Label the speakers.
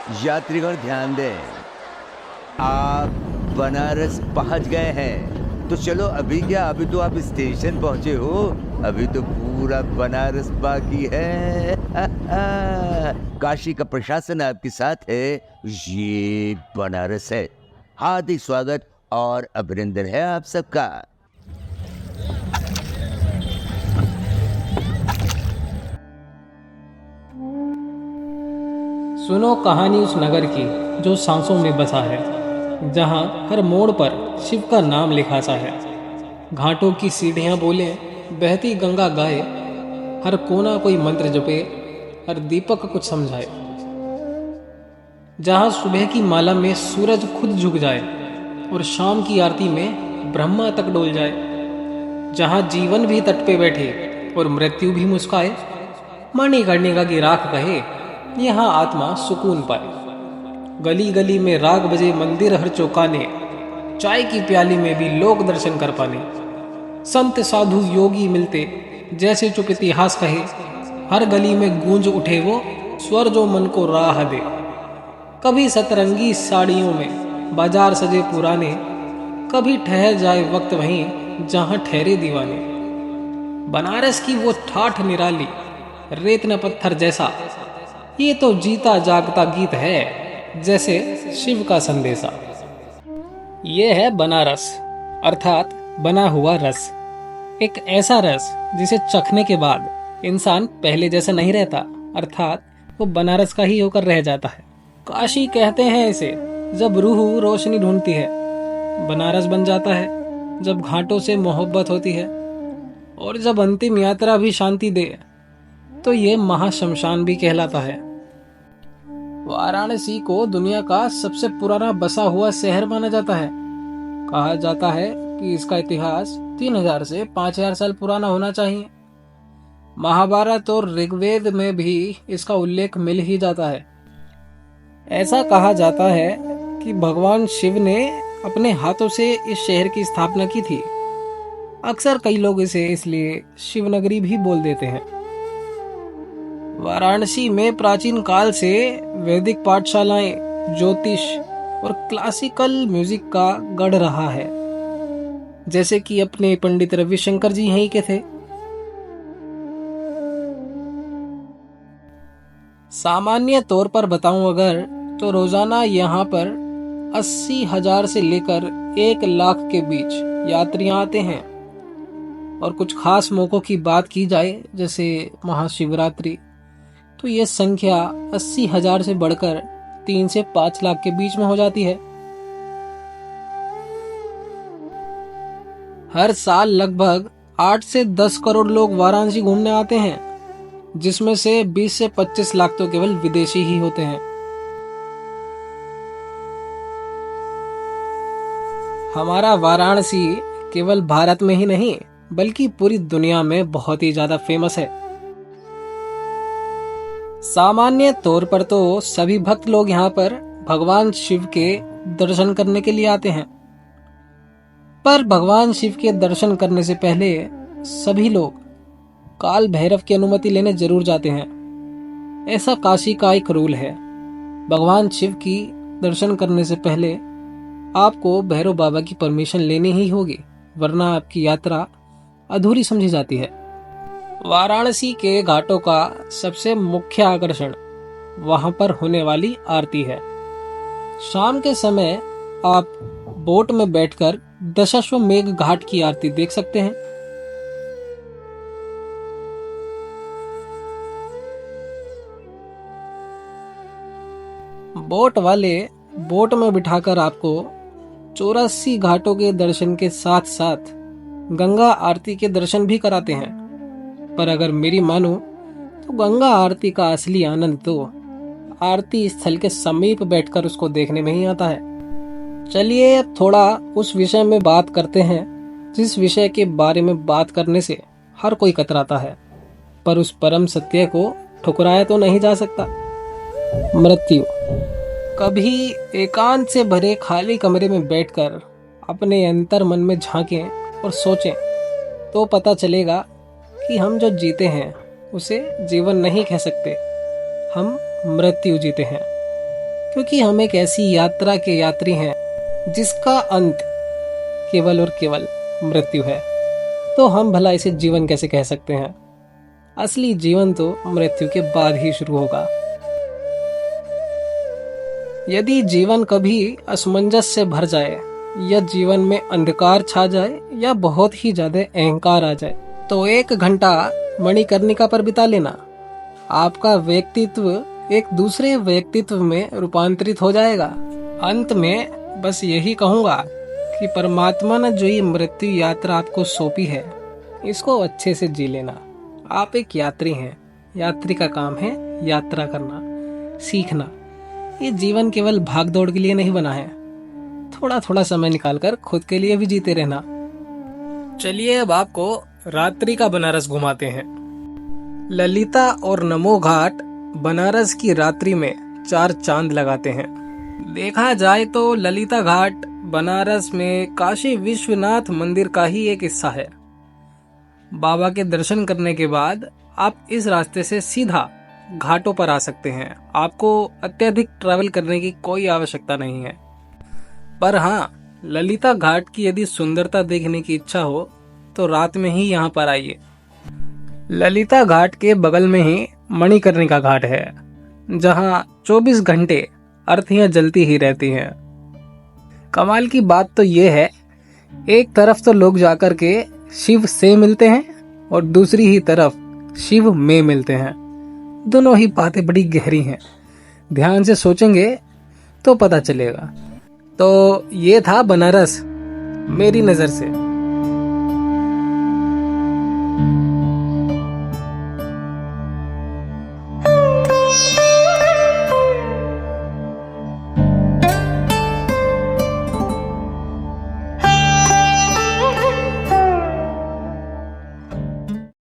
Speaker 1: यात्रीगण ध्यान दें, आप बनारस पहुंच गए हैं। तो चलो अभी क्या, अभी तो आप स्टेशन पहुंचे हो, अभी तो पूरा बनारस बाकी है। काशी का प्रशासन आपके साथ है, ये बनारस है। हार्दिक स्वागत और अभिनंदन है आप सबका।
Speaker 2: सुनो कहानी उस नगर की जो सांसों में बसा है, जहाँ हर मोड़ पर शिव का नाम लिखा सा है। घाटों की सीढ़ियाँ बोले, बहती गंगा गाए, हर कोना कोई मंत्र जपे, हर दीपक कुछ समझाए। जहाँ सुबह की माला में सूरज खुद झुक जाए और शाम की आरती में ब्रह्मा तक डोल जाए। जहाँ जीवन भी तट पे बैठे और मृत्यु भी मुस्काए, मणिकर्णिका की राख कहे, यहाँ आत्मा सुकून पाए। गली गली में राग बजे, मंदिर हर चौकाने, चाय की प्याली में भी लोग दर्शन कर पाने। संत साधु योगी मिलते, जैसे चुप इतिहास कहे, हर गली में गूंज उठे वो स्वर जो मन को राह दे। कभी सतरंगी साड़ियों में बाजार सजे पुराने, कभी ठहर जाए वक्त वहीं जहां ठहरे दीवाने। बनारस की वो ठाठ निराली, रेत न पत्थर जैसा, ये तो जीता जागता गीत है, जैसे शिव का संदेशा। ये है बनारस, अर्थात बना हुआ रस। एक ऐसा रस जिसे चखने के बाद इंसान पहले जैसा नहीं रहता, अर्थात वो बनारस का ही होकर रह जाता है। काशी कहते हैं इसे जब रूह रोशनी ढूंढती है, बनारस बन जाता है जब घाटों से मोहब्बत होती है, और जब अंतिम यात्रा भी शांति दे तो ये महाशमशान भी कहलाता है। वाराणसी को दुनिया का सबसे पुराना बसा हुआ शहर माना जाता है। कहा जाता है कि इसका इतिहास 3000 से 5000 साल पुराना होना चाहिए। महाभारत और ऋग्वेद में भी इसका उल्लेख मिल ही जाता है। ऐसा कहा जाता है कि भगवान शिव ने अपने हाथों से इस शहर की स्थापना की थी। अक्सर कई लोग इसे इसलिए शिवनगरी भी बोल देते हैं। वाराणसी में प्राचीन काल से वैदिक पाठशालाएं, ज्योतिष और क्लासिकल म्यूजिक का गढ़ रहा है, जैसे कि अपने पंडित रविशंकर जी यहीं के थे। सामान्य तौर पर बताऊं अगर, तो रोजाना यहाँ पर 80,000 से लेकर 1 लाख के बीच यात्रियां आते हैं। और कुछ खास मौकों की बात की जाए, जैसे महाशिवरात्रि, तो ये संख्या 80,000 से बढ़कर 3 से 5 लाख के बीच में हो जाती है। हर साल लगभग 8 से 10 करोड़ लोग वाराणसी घूमने आते हैं, जिसमें से 20 से 25 लाख तो केवल विदेशी ही होते हैं। हमारा वाराणसी केवल भारत में ही नहीं बल्कि पूरी दुनिया में बहुत ही ज्यादा फेमस है। सामान्य तौर पर तो सभी भक्त लोग यहाँ पर भगवान शिव के दर्शन करने के लिए आते हैं, पर भगवान शिव के दर्शन करने से पहले सभी लोग काल भैरव की अनुमति लेने जरूर जाते हैं। ऐसा काशी का एक रूल है। भगवान शिव की दर्शन करने से पहले आपको भैरव बाबा की परमिशन लेनी ही होगी, वरना आपकी यात्रा अधूरी समझी जाती है। वाराणसी के घाटों का सबसे मुख्य आकर्षण वहां पर होने वाली आरती है। शाम के समय आप बोट में बैठकर दशाश्वमेध घाट की आरती देख सकते हैं। बोट वाले बोट में बिठाकर आपको 84 घाटों के दर्शन के साथ साथ गंगा आरती के दर्शन भी कराते हैं। पर अगर मेरी मानो तो गंगा आरती का असली आनंद तो आरती स्थल के समीप बैठकर उसको देखने में ही आता है। चलिए अब थोड़ा उस विषय में बात करते हैं जिस विषय के बारे में बात करने से हर कोई कतराता है, पर उस परम सत्य को ठुकराया तो नहीं जा सकता, मृत्यु। कभी एकांत से भरे खाली कमरे में बैठकर अपने अंतर मन में झांकें और सोचें तो पता चलेगा कि हम जो जीते हैं उसे जीवन नहीं कह सकते, हम मृत्यु जीते हैं। क्योंकि हम एक ऐसी यात्रा के यात्री हैं जिसका अंत केवल और केवल मृत्यु है। तो हम भला इसे जीवन कैसे कह सकते हैं? असली जीवन तो मृत्यु के बाद ही शुरू होगा। यदि जीवन कभी असमंजस से भर जाए, या जीवन में अंधकार छा जाए, या बहुत ही ज्यादा अहंकार आ जाए, तो 1 घंटा मणिकर्णिका पर बिता लेना। आपका व्यक्तित्व एक दूसरे व्यक्तित्व में रूपांतरित हो जाएगा। अंत में बस यही कहूंगा कि परमात्मा ने जो ये मृत्यु यात्रा आपको सौंपी है, इसको अच्छे से जी लेना। आप एक यात्री हैं। यात्री का काम है यात्रा करना, सीखना। ये जीवन केवल भाग दौड़ के लिए नहीं बना है। थोड़ा थोड़ा समय निकालकर खुद के लिए भी जीते रहना। चलिए अब आपको रात्रि का बनारस घुमाते हैं। ललिता और नमो घाट बनारस की रात्रि में 4 चांद लगाते हैं। देखा जाए तो ललिता घाट बनारस में काशी विश्वनाथ मंदिर का ही एक हिस्सा है। बाबा के दर्शन करने के बाद आप इस रास्ते से सीधा घाटों पर आ सकते हैं। आपको अत्यधिक ट्रैवल करने की कोई आवश्यकता नहीं है। पर हाँ, ललिता घाट की यदि सुंदरता देखने की इच्छा हो तो रात में ही यहाँ पर आइए। ललिता घाट के बगल में ही मणिकर्णिका घाट है, जहाँ 24 घंटे अर्थियां जलती ही रहती हैं। कमाल की बात तो ये है, एक तरफ तो लोग जाकर के शिव से मिलते हैं और दूसरी ही तरफ शिव में मिलते हैं। दोनों ही बातें बड़ी गहरी हैं। ध्यान से सोचेंगे तो पता चलेगा। तो ये था बनारस मेरी नज़र से।